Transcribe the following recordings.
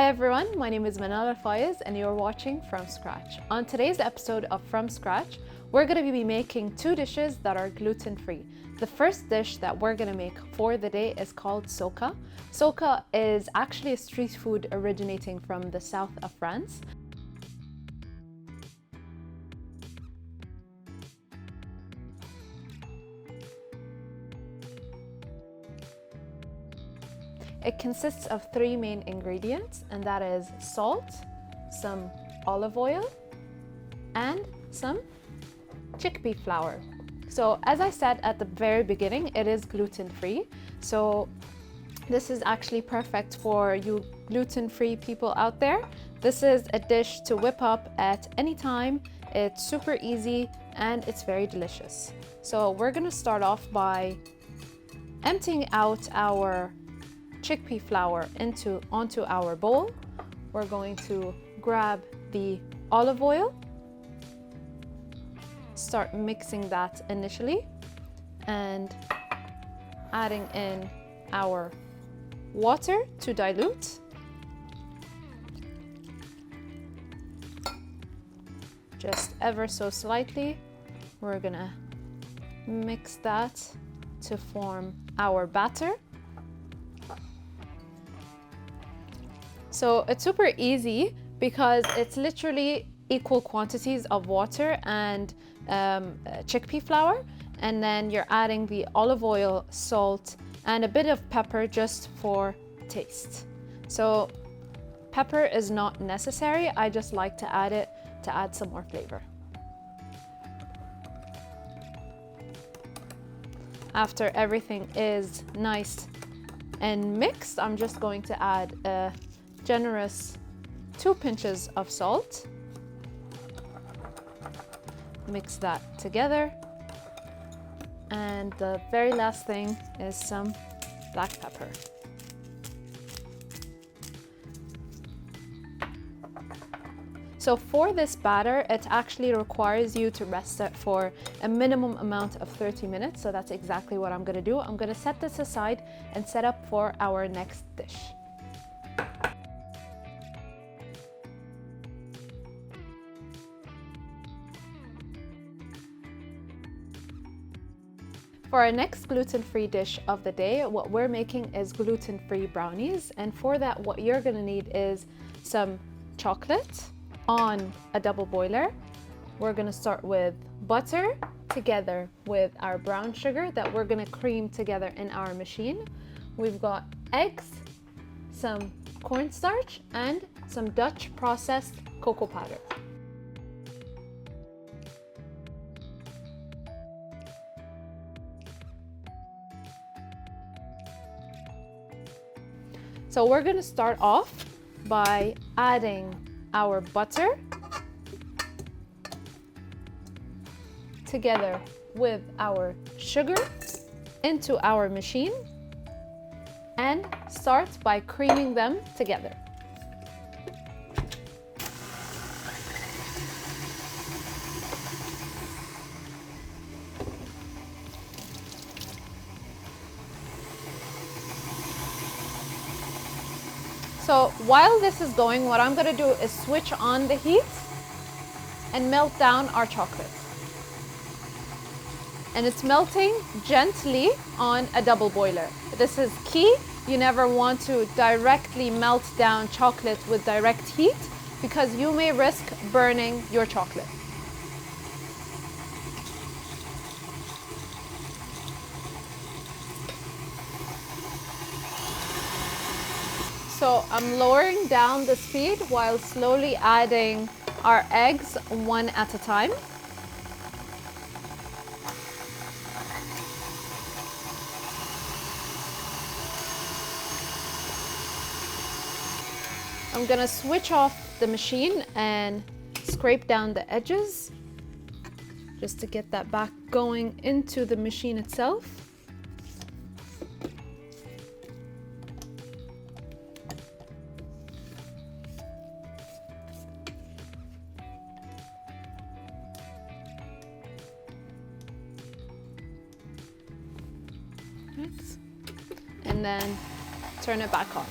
Hi everyone, my name is Manal Fayez and you're watching From Scratch. On today's episode of From Scratch, we're going to be making two dishes that are gluten-free. The first dish that we're going to make for the day is called soca. Soca is actually a street food originating from the south of France. It consists of three main ingredients, and that is salt, some olive oil, and some chickpea flour. So as I said at the very beginning, it is gluten-free. So this is actually perfect for you gluten-free people out there. This is a dish to whip up at any time. It's super easy and it's very delicious. So we're gonna start off by emptying out our chickpea flour onto our bowl. We're going to grab the olive oil, start mixing that initially, and adding in our water to dilute. Just ever so slightly. We're gonna mix that to form our batter. So it's super easy because it's literally equal quantities of water and chickpea flour, and then you're adding the olive oil, salt, and a bit of pepper just for taste. So pepper is not necessary, I just like to add it to add some more flavor. After everything is nice and mixed, I'm just going to add a generous 2 pinches of salt. Mix that together. And the very last thing is some black pepper. So for this batter, it actually requires you to rest it for a minimum amount of 30 minutes. So that's exactly what I'm gonna do. I'm gonna set this aside and set up for our next dish. For our next gluten-free dish of the day, what we're making is gluten-free brownies. And for that, what you're gonna need is some chocolate on a double boiler. We're gonna start with butter together with our brown sugar that we're gonna cream together in our machine. We've got eggs, some cornstarch, and some Dutch processed cocoa powder. So we're gonna start off by adding our butter together with our sugar into our machine and start by creaming them together. So while this is going, what I'm gonna do is switch on the heat and melt down our chocolate. And it's melting gently on a double boiler. This is key. You never want to directly melt down chocolate with direct heat because you may risk burning your chocolate. So I'm lowering down the speed while slowly adding our eggs one at a time. I'm gonna switch off the machine and scrape down the edges just to get that back going into the machine itself. And then turn it back on.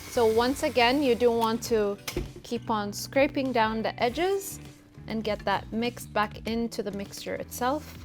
So once again, you do want to keep on scraping down the edges and get that mixed back into the mixture itself.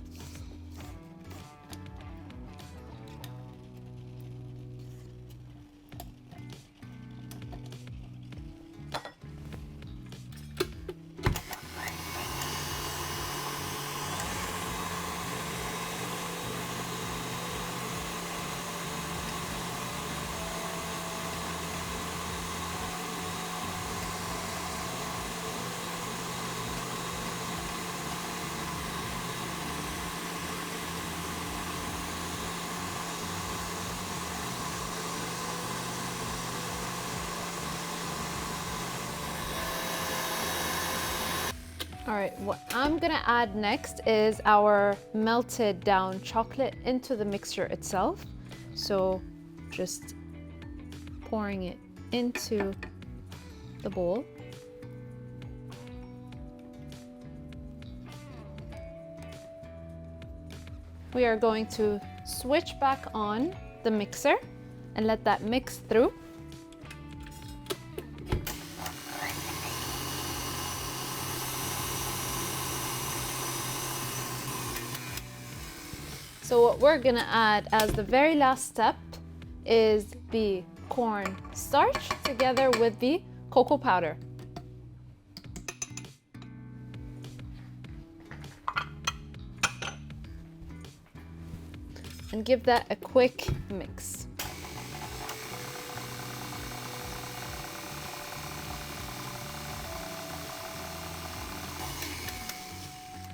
All right, what I'm gonna add next is our melted down chocolate into the mixture itself. So just pouring it into the bowl. We are going to switch back on the mixer and let that mix through. So what we're gonna add as the very last step is the corn starch together with the cocoa powder. And give that a quick mix.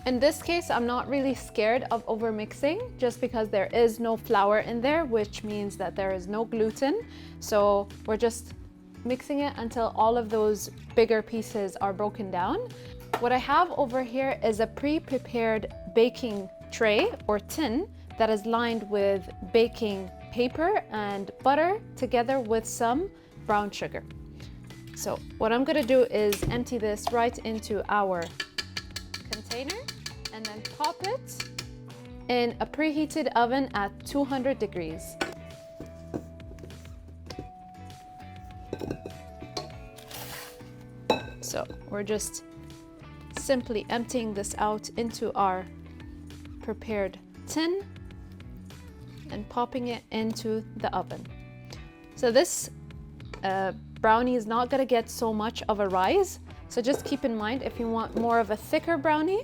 In this case, I'm not really scared of overmixing just because there is no flour in there, which means that there is no gluten. So we're just mixing it until all of those bigger pieces are broken down. What I have over here is a pre-prepared baking tray or tin that is lined with baking paper and butter together with some brown sugar. So what I'm gonna do is empty this right into our container and then pop it in a preheated oven at 200 degrees. So we're just simply emptying this out into our prepared tin and popping it into the oven. So this brownie is not gonna get so much of a rise. So just keep in mind, if you want more of a thicker brownie,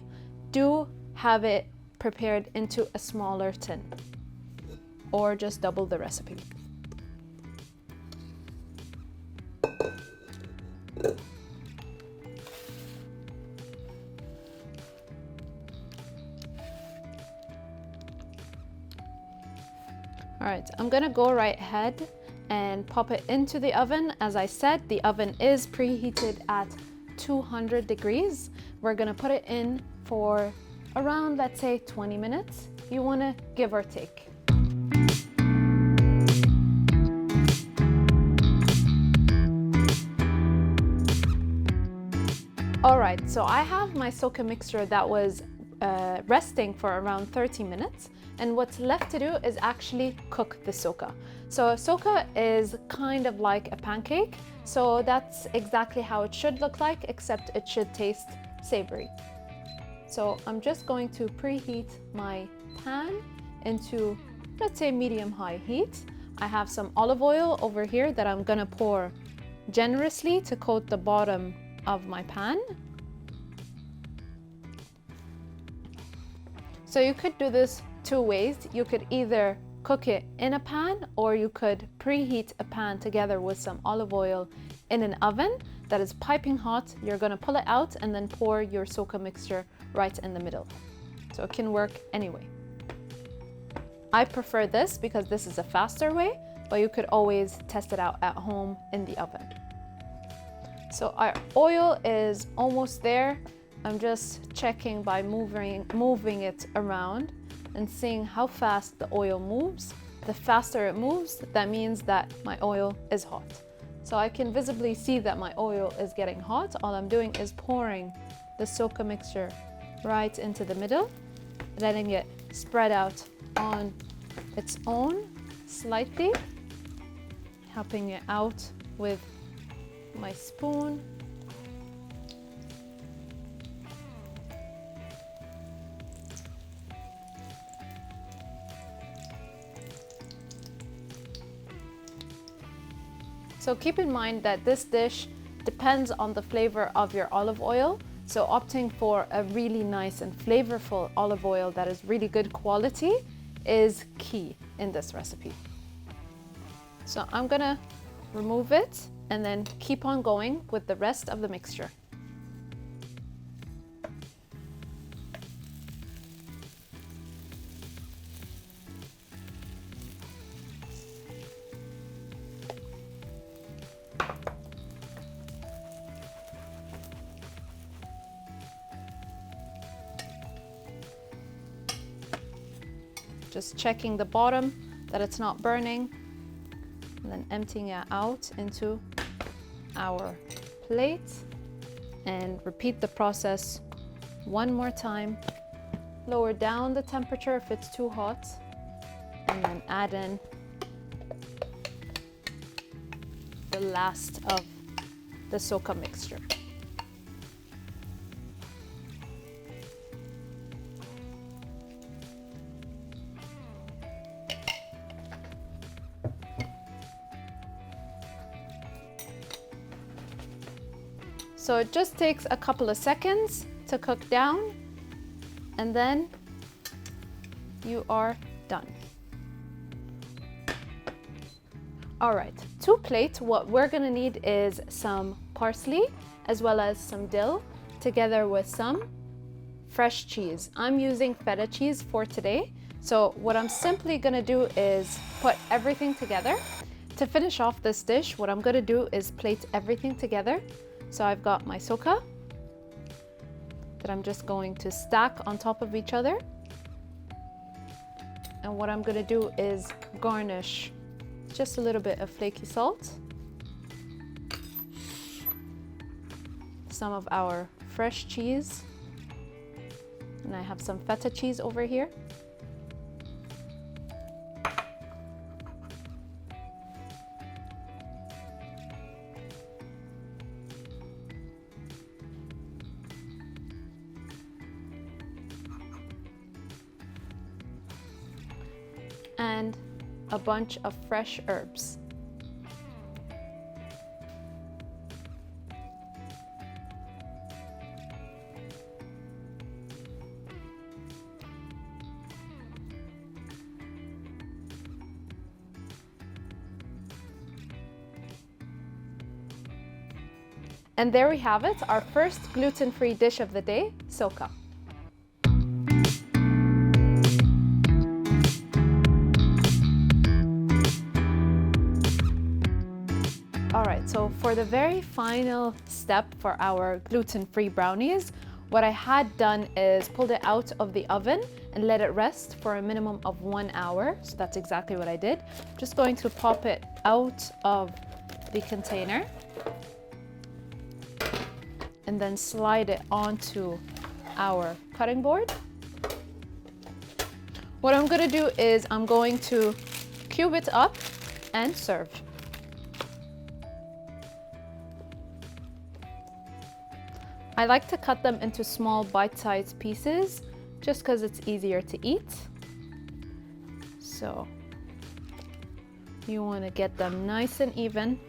do have it prepared into a smaller tin or just double the recipe. All right, I'm gonna go right ahead and pop it into the oven. As I said, the oven is preheated at 200 degrees. We're gonna put it in for around, let's say, 20 minutes. You wanna give or take. All right, so I have my soka mixture that was resting for around 30 minutes. And what's left to do is actually cook the soka. So soka is kind of like a pancake. So that's exactly how it should look like, except it should taste savory. So I'm just going to preheat my pan into, let's say, medium-high heat. I have some olive oil over here that I'm gonna pour generously to coat the bottom of my pan. So you could do this two ways. You could either cook it in a pan, or you could preheat a pan together with some olive oil in an oven that is piping hot. You're gonna pull it out and then pour your soka mixture right in the middle. So it can work anyway. I prefer this because this is a faster way, but you could always test it out at home in the oven. So our oil is almost there. I'm just checking by moving it around and seeing how fast the oil moves. The faster it moves, that means that my oil is hot. So I can visibly see that my oil is getting hot. All I'm doing is pouring the soka mixture right into the middle, letting it spread out on its own slightly, helping it out with my spoon. So keep in mind that this dish depends on the flavor of your olive oil. So opting for a really nice and flavorful olive oil that is really good quality is key in this recipe. So I'm gonna remove it and then keep on going with the rest of the mixture. Just checking the bottom that it's not burning, and then emptying it out into our plate, and repeat the process one more time. Lower down the temperature if it's too hot, and then add in the last of the soca mixture. So it just takes a couple of seconds to cook down, and then you are done. All right, to plate, what we're gonna need is some parsley as well as some dill, together with some fresh cheese. I'm using feta cheese for today. So what I'm simply gonna do is put everything together. To finish off this dish, what I'm gonna do is plate everything together. So I've got my soca that I'm just going to stack on top of each other. And what I'm gonna do is garnish just a little bit of flaky salt, some of our fresh cheese, and I have some feta cheese over here. And a bunch of fresh herbs. And there we have it, our first gluten-free dish of the day, soca. All right, so for the very final step for our gluten-free brownies, what I had done is pulled it out of the oven and let it rest for a minimum of 1 hour. So that's exactly what I did. Just going to pop it out of the container and then slide it onto our cutting board. What I'm gonna do is I'm going to cube it up and serve. I like to cut them into small bite-sized pieces just because it's easier to eat. So you want to get them nice and even.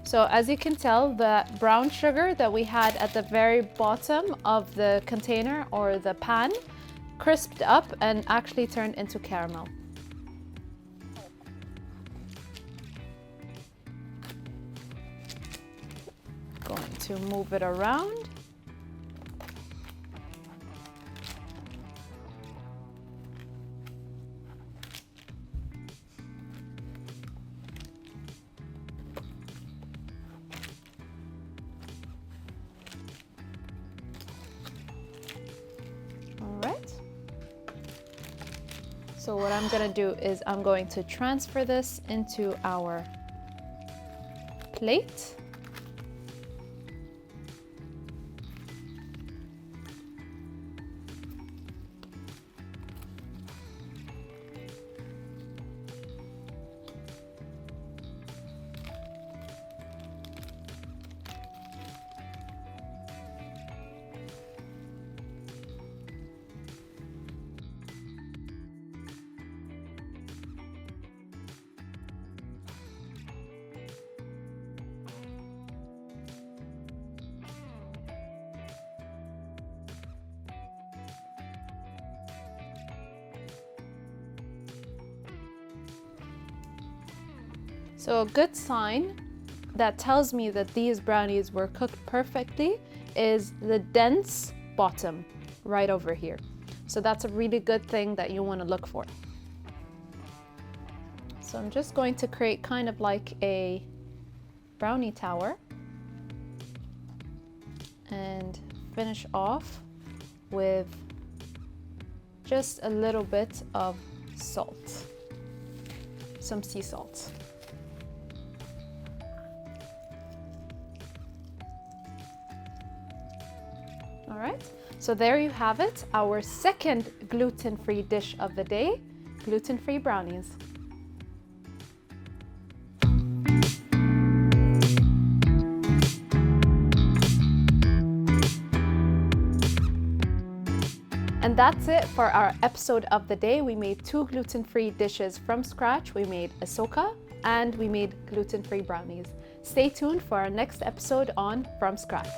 So as you can tell, the brown sugar that we had at the very bottom of the container or the pan crisped up and actually turned into caramel. Going to move it around. All right. So what I'm going to do is I'm going to transfer this into our plate. So a good sign that tells me that these brownies were cooked perfectly is the dense bottom right over here. So that's a really good thing that you want to look for. So I'm just going to create kind of like a brownie tower and finish off with just a little bit of salt, some sea salt. All right, so there you have it, our second gluten-free dish of the day, gluten-free brownies. And that's it for our episode of the day. We made 2 gluten-free dishes from scratch. We made a soka and we made gluten-free brownies. Stay tuned for our next episode on From Scratch.